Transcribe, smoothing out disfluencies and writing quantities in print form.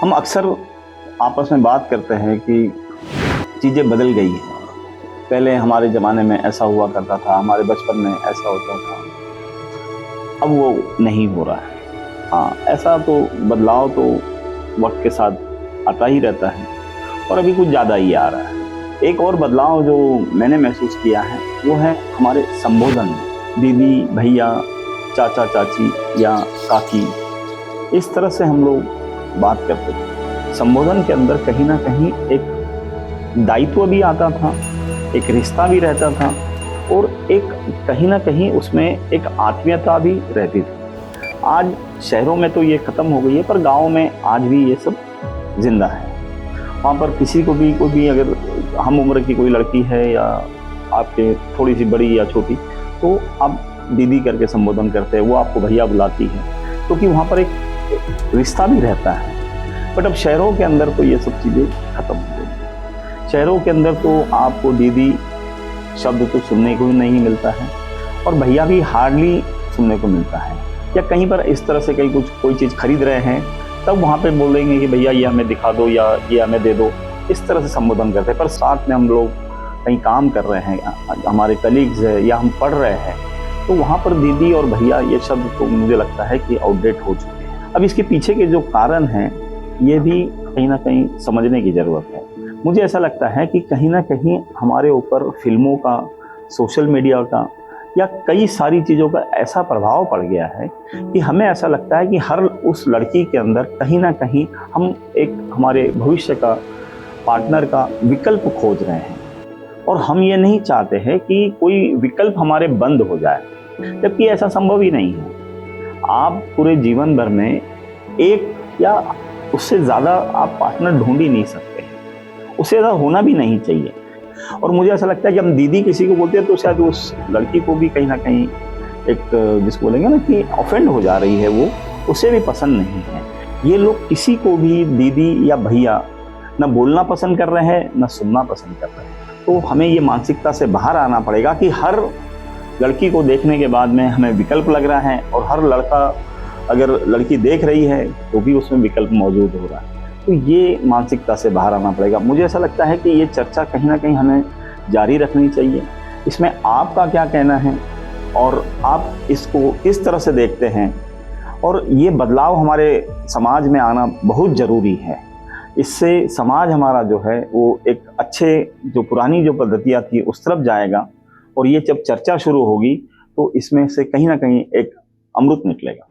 हम अक्सर आपस में बात करते हैं कि चीज़ें बदल गई हैं। पहले हमारे ज़माने में ऐसा हुआ करता था, हमारे बचपन में ऐसा होता था, अब वो नहीं हो रहा है। हाँ, ऐसा तो बदलाव तो वक्त के साथ आता ही रहता है और अभी कुछ ज़्यादा ही आ रहा है। एक और बदलाव जो मैंने महसूस किया है वो है हमारे संबोधन में। दीदी, भैया, चाचा, चाची या काकी, इस तरह से हम लोग बात करते थे। संबोधन के अंदर कहीं ना कहीं एक दायित्व भी आता था, एक रिश्ता भी रहता था और एक कहीं ना कहीं उसमें एक आत्मीयता भी रहती थी। आज शहरों में तो ये ख़त्म हो गई है, पर गाँव में आज भी ये सब जिंदा है। वहाँ पर किसी को भी, कोई भी अगर हम उम्र की कोई लड़की है या आपके थोड़ी सी बड़ी या छोटी, तो आप दीदी करके संबोधन करते हैं, वो आपको भैया बुलाती है, क्योंकि वहाँ पर एक रिश्ता भी रहता है। बट अब शहरों के अंदर तो ये सब चीज़ें खत्म हो गई। शहरों के अंदर तो आपको दीदी शब्द तो सुनने को ही नहीं मिलता है और भैया भी हार्डली सुनने को मिलता है। या कहीं पर इस तरह से कहीं कोई चीज़ खरीद रहे हैं, तब वहाँ पे बोलेंगे कि भैया ये हमें दिखा दो या ये हमें दे दो, इस तरह से संबोधन करते हैं। पर साथ में हम लोग कहीं काम कर रहे हैं, हमारे कलीग्स है या हम पढ़ रहे हैं, तो वहाँ पर दीदी और भैया ये शब्द तो मुझे लगता है कि आउटडेट हो चुके हैं। अब इसके पीछे के जो कारण हैं ये भी कहीं ना कहीं समझने की ज़रूरत है। मुझे ऐसा लगता है कि कहीं ना कहीं हमारे ऊपर फिल्मों का, सोशल मीडिया का या कई सारी चीज़ों का ऐसा प्रभाव पड़ गया है कि हमें ऐसा लगता है कि हर उस लड़की के अंदर कहीं ना कहीं हम एक हमारे भविष्य का पार्टनर का विकल्प खोज रहे हैं और हम ये नहीं चाहते हैं कि कोई विकल्प हमारे बंद हो जाए, जबकि ऐसा संभव ही नहीं है। आप पूरे जीवन भर में एक या उससे ज़्यादा आप पार्टनर ढूंढ ही नहीं सकते हैं, उससे ज़्यादा होना भी नहीं चाहिए। और मुझे ऐसा लगता है कि हम दीदी किसी को बोलते हैं तो शायद उस लड़की को भी कहीं ना कहीं एक, जिसको बोलेंगे ना कि ऑफेंड हो जा रही है, वो उसे भी पसंद नहीं है। ये लोग किसी को भी दीदी या भैया न बोलना पसंद कर रहे हैं, न सुनना पसंद कर रहे हैं। तो हमें ये मानसिकता से बाहर आना पड़ेगा कि हर लड़की को देखने के बाद में हमें विकल्प लग रहा है और हर लड़का अगर लड़की देख रही है तो भी उसमें विकल्प मौजूद हो रहा है। तो ये मानसिकता से बाहर आना पड़ेगा। मुझे ऐसा लगता है कि ये चर्चा कहीं ना कहीं हमें जारी रखनी चाहिए। इसमें आपका क्या कहना है और आप इसको किस तरह से देखते हैं, और ये बदलाव हमारे समाज में आना बहुत ज़रूरी है। इससे समाज हमारा जो है वो एक अच्छे, जो पुरानी जो पद्धतियाँ थी उस तरफ जाएगा और ये जब चर्चा शुरू होगी तो इसमें से कहीं ना कहीं एक अमृत निकलेगा।